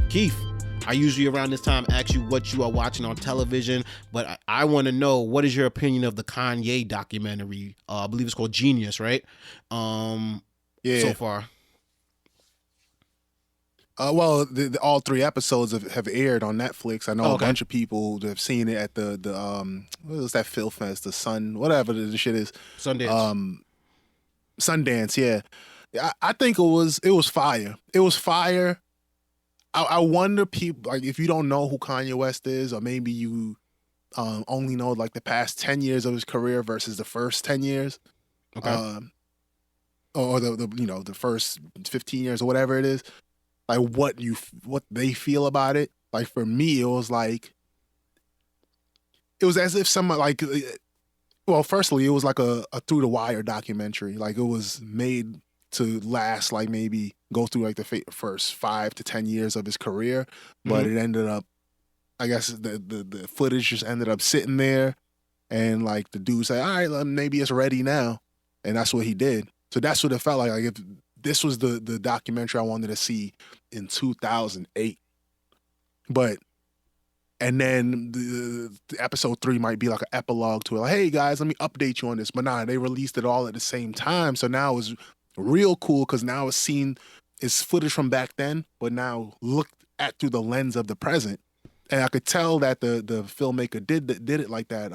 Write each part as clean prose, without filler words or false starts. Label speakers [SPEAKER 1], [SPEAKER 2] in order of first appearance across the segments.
[SPEAKER 1] Keith, I usually around this time ask you what you are watching on television, but I want to know, what is your opinion of the Kanye documentary? I believe it's called Genius, right? So far.
[SPEAKER 2] Well, all 3 episodes have aired on Netflix. I know a bunch of people that have seen it at the what was that Film Fest, the Sun, whatever the shit is.
[SPEAKER 1] Sundance.
[SPEAKER 2] Sundance, yeah. I think it was fire. It was fire. I wonder, people, like, if you don't know who Kanye West is, or maybe you only know like the past 10 years of his career versus the first 10 years. Okay. Or the first 15 years or whatever it is. Like what they feel about it. Like for me, it was as if someone like, well, firstly, it was like a Through the Wire documentary. Like it was made to last, like maybe go through like the first 5 to 10 years of his career. But it ended up, I guess the footage just ended up sitting there, and like the dude said, all right, maybe it's ready now. And that's what he did. So that's what it felt like. Like if this was the documentary I wanted to see in 2008. And then the episode 3 might be like an epilogue to it. Like, hey guys, let me update you on this. But nah, they released it all at the same time. So now it was real cool because now it's footage from back then, but now looked at through the lens of the present. And I could tell that the filmmaker did it like that.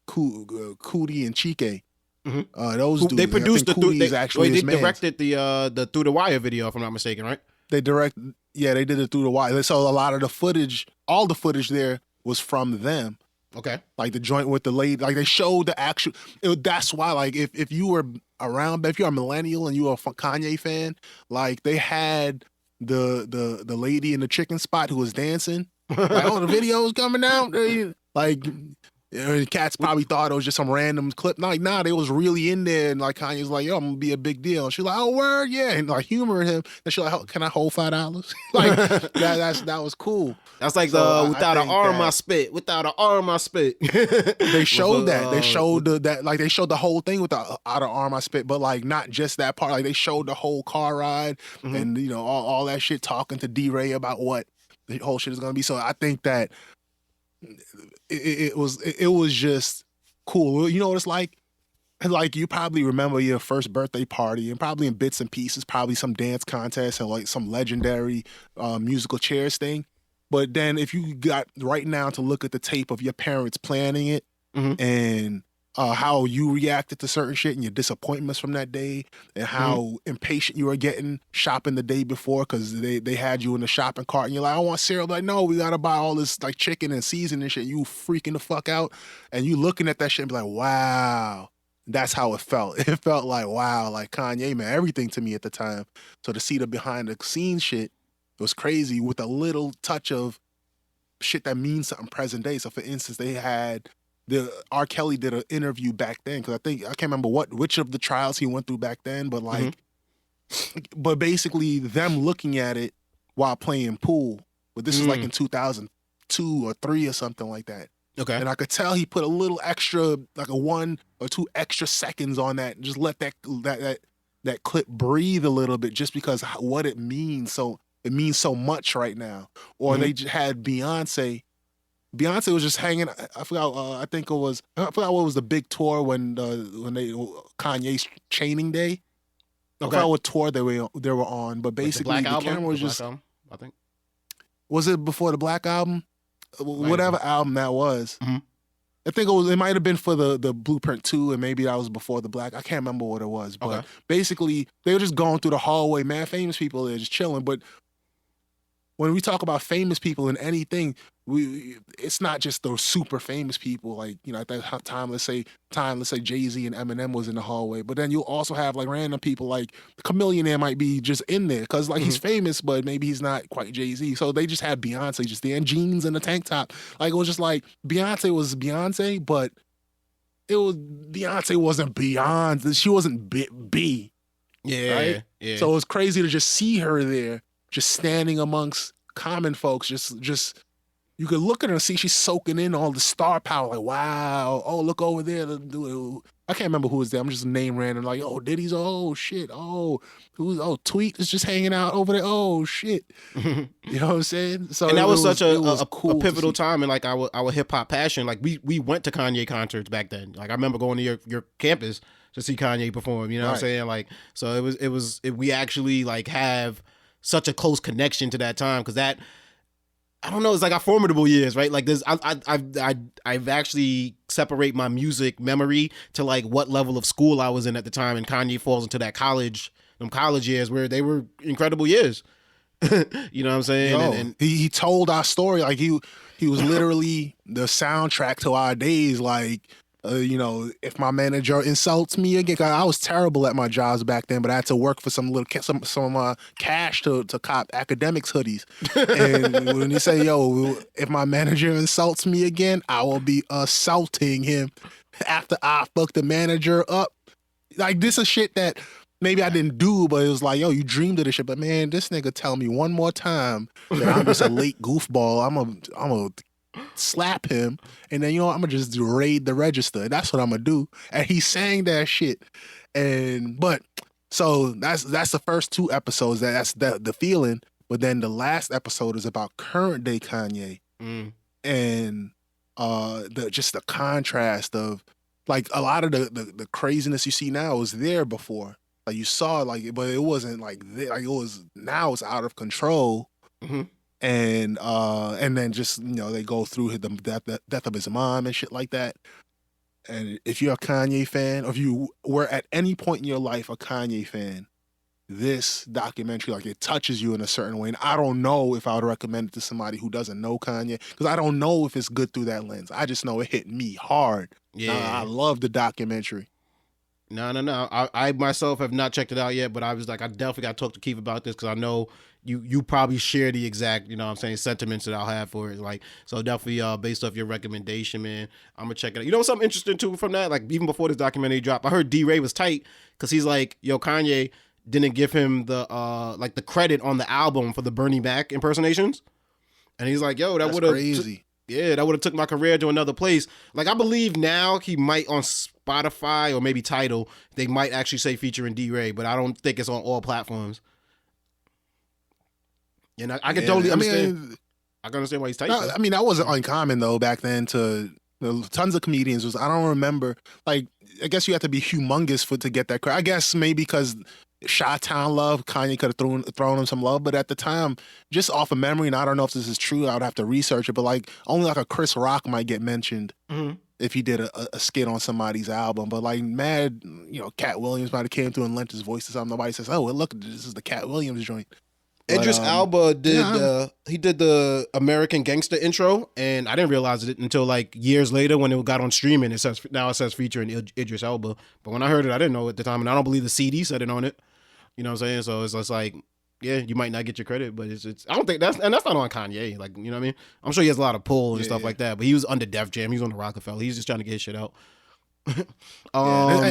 [SPEAKER 2] Cootie and Chike. Those dudes.
[SPEAKER 1] They produced
[SPEAKER 2] they
[SPEAKER 1] directed the Through the Wire video, if I'm not mistaken, right?
[SPEAKER 2] They did it Through the Wire. So a lot of the footage, all the footage there was from them.
[SPEAKER 1] Okay.
[SPEAKER 2] Like the joint with the lady, like they showed the actual. That's why, like, if you were around, if you're a millennial and you were a Kanye fan, like they had the lady in the chicken spot who was dancing. Like, oh, the video's coming out. Like, cats probably thought it was just some random clip. Like, nah, they was really in there, and like Kanye's like, yo, I'm gonna be a big deal. And she's like, oh, word, yeah, and like humoring him. And she's like, oh, can I hold $5? Like that was cool.
[SPEAKER 1] That's like without an arm I spit. Without an arm I spit.
[SPEAKER 2] They showed that. They showed they showed the whole thing without an arm I spit, but like not just that part. Like they showed the whole car ride and all that shit, talking to D-Ray about what the whole shit is gonna be. So I think that it was just cool. You know what it's like? Like you probably remember your first birthday party, and probably in bits and pieces, probably some dance contest and like some legendary musical chairs thing. But then if you got right now to look at the tape of your parents planning it and how you reacted to certain shit and your disappointments from that day, and how impatient you were getting shopping the day before because they had you in the shopping cart and you're like, I want cereal. Like, no, we got to buy all this like chicken and seasoning and shit. You freaking the fuck out. And you looking at that shit and be like, wow. That's how it felt. It felt like, wow, like Kanye, man, everything to me at the time. So to see the behind the scenes shit, it was crazy with a little touch of shit that means something present day. So for instance, they had R. Kelly did an interview back then, because I can't remember which of the trials he went through back then, but like, but basically them looking at it while playing pool. But this is like in 2002 or 3 or something like that.
[SPEAKER 1] Okay.
[SPEAKER 2] And I could tell he put a little extra, like a 1 or 2 extra seconds on that, and just let that clip breathe a little bit, just because what it means. So it means so much right now. Or they had Beyonce. Beyonce was just hanging. I forgot. I forgot what was the big tour when Kanye's Chaining Day. I forgot what tour they were on, but basically the camera was just.
[SPEAKER 1] Album, I think.
[SPEAKER 2] Was it before the Black Album? Whatever album that was. I think it might have been for the Blueprint 2, and maybe that was before the Black. I can't remember what it was, but basically they were just going through the hallway, man. Famous people, they're just chilling. But when we talk about famous people in anything, it's not just those super famous people. Like, you know, at that time, let's say Jay-Z and Eminem was in the hallway. But then you'll also have like random people, like Chameleon might be just in there because like he's famous, but maybe he's not quite Jay-Z. So they just had Beyonce just there in jeans and a tank top. Like it was just like Beyonce was Beyonce, but Beyonce wasn't Beyonce. She wasn't B.
[SPEAKER 1] Yeah,
[SPEAKER 2] right?
[SPEAKER 1] Yeah.
[SPEAKER 2] So it was crazy to just see her there, just standing amongst common folks, just you could look at her and see she's soaking in all the star power. Like, wow, oh, look over there. I can't remember who was there. I'm just name random. Like, oh, Diddy's, oh, shit. Oh, Tweet is just hanging out over there. Oh, shit. You know what I'm saying? So
[SPEAKER 1] and that was such a
[SPEAKER 2] cool
[SPEAKER 1] pivotal time in like our hip hop passion. Like we went to Kanye concerts back then. Like I remember going to your campus to see Kanye perform. You know what I'm saying? Like so we actually like have such a close connection to that time because that. I don't know. It's like our formidable years, right? Like this, I've actually separate my music memory to like what level of school I was in at the time, and Kanye falls into that college years where they were incredible years. You know what I'm saying?
[SPEAKER 2] Yo, and he told our story like he was literally the soundtrack to our days. Like, you know, if my manager insults me again, 'cause I was terrible at my jobs back then, but I had to work for some cash to cop academics hoodies. And when he say, "Yo, if my manager insults me again, I will be assaulting him after I fuck the manager up." Like this is shit that maybe I didn't do, but it was like, yo, you dreamed of this shit. But man, this nigga tell me one more time that I'm just a late goofball. I'm a slap him, and then you know I'm gonna just raid the register. That's what I'm gonna do. And he sang that shit. So that's the first 2 episodes. That's the feeling. But then the last episode is about current day Kanye, and just the contrast of like a lot of the craziness you see now was there before. Like you saw like, but it wasn't like it was now it's out of control. And then just, you know, they go through the death of his mom and shit like that. And if you're a Kanye fan, or if you were at any point in your life a Kanye fan, this documentary, like it touches you in a certain way. And I don't know if I would recommend it to somebody who doesn't know Kanye, because I don't know if it's good through that lens. I just know it hit me hard. Yeah. I love the documentary.
[SPEAKER 1] No. I myself have not checked it out yet, but I was like, I definitely got to talk to Keith about this because I know you probably share the exact, you know what I'm saying, sentiments that I'll have for it. Like, so definitely based off your recommendation, man, I'm gonna check it out. You know something interesting too from that? Like even before this documentary dropped, I heard D-Ray was tight because he's like, yo, Kanye didn't give him the like the credit on the album for the Bernie Mac impersonations. And he's like, yo, that would have
[SPEAKER 2] crazy.
[SPEAKER 1] That would have took my career to another place. Like I believe now he might on Spotify or maybe Tidal, they might actually say featuring D-Ray, but I don't think it's on all platforms. And I can totally understand. I can understand why he's tight.
[SPEAKER 2] No, I mean, that wasn't uncommon though back then. To tons of comedians I don't remember. Like, I guess you have to be humongous to get that credit. I guess maybe because Chi-Town love, Kanye could have thrown him some love, but at the time, just off of memory, and I don't know if this is true, I would have to research it, but like only like a Chris Rock might get mentioned if he did a skit on somebody's album. But like mad, you know, Cat Williams might have came through and lent his voice to something. Nobody says, oh, well, look, this is the Cat Williams joint.
[SPEAKER 1] Idris Elba did he did the American Gangster intro, and I didn't realize it until like years later when it got on streaming. It says featuring Idris Elba, but when I heard it, I didn't know at the time, and I don't believe the CD said it on it. You know what I'm saying? So it's just like, yeah, you might not get your credit, but it's I don't think that's not on Kanye. Like, you know what I mean? I'm sure he has a lot of pull and stuff like that, but he was under Def Jam. He was on the Rockefeller. He's just trying to get his shit out.
[SPEAKER 2] I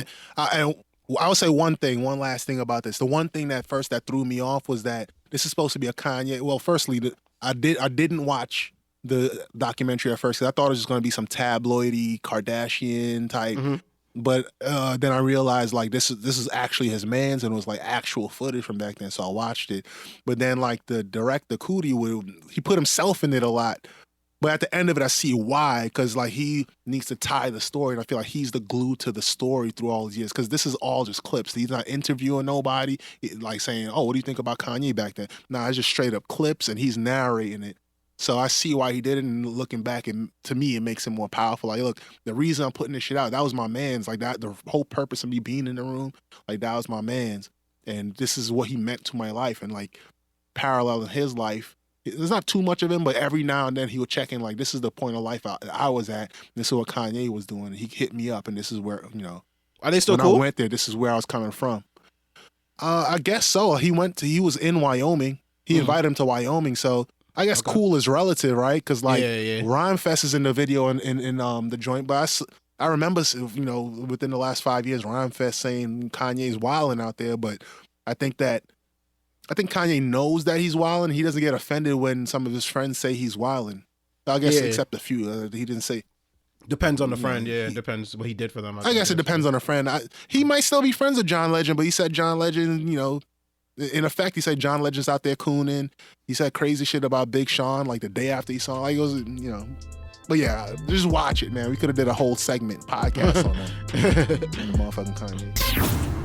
[SPEAKER 2] would say one last thing about this. The one thing that threw me off was that this is supposed to be a Kanye. Well, firstly, I didn't watch the documentary at first because I thought it was just going to be some tabloidy Kardashian type. But then I realized like this is actually his man's, and it was like actual footage from back then. So I watched it. But then like the director Cootie he put himself in it a lot. But at the end of it, I see why, because like he needs to tie the story, and I feel like he's the glue to the story through all these years. Because this is all just clips. He's not interviewing nobody, like saying, "Oh, what do you think about Kanye back then?" Nah, it's just straight up clips, and he's narrating it. So I see why he did it, and looking back, and to me, it makes him more powerful. Like, look, the reason I'm putting this shit out, that was my man's. Like that, the whole purpose of me being in the room, like that was my man's, and this is what he meant to my life, and like paralleling his life. There's not too much of him, but every now and then he would check in, like, this is the point of life I was at. This is what Kanye was doing. And he hit me up, and this is where, you know.
[SPEAKER 1] Are they still
[SPEAKER 2] when
[SPEAKER 1] cool?
[SPEAKER 2] I went there, this is where I was coming from. I guess so. He was in Wyoming. He invited him to Wyoming, so I guess cool is relative, right? Because, like, Rhyme Fest is in the video in the joint, but I remember, you know, within the last 5 years, Rhyme Fest saying Kanye's wilding out there, but I think Kanye knows that he's wilding. He doesn't get offended when some of his friends say he's wilding. I guess
[SPEAKER 1] Yeah.
[SPEAKER 2] except a few. He didn't say.
[SPEAKER 1] Depends on the friend. Yeah, depends what he did for them.
[SPEAKER 2] I guess it depends on a friend. He might still be friends with John Legend, but he said John Legend, you know, in effect, he said John Legend's out there cooning. He said crazy shit about Big Sean like the day after he saw him. Like, he goes, you know. But yeah, just watch it, man. We could have did a whole podcast on that. On the motherfucking Kanye.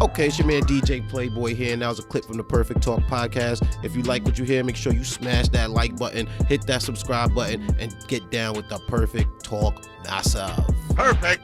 [SPEAKER 1] Okay, it's your man DJ Playboy here, and that was a clip from the Perfect Talk podcast. If you like what you hear, make sure you smash that like button, hit that subscribe button, and get down with the Perfect Talk massive.
[SPEAKER 3] Perfect.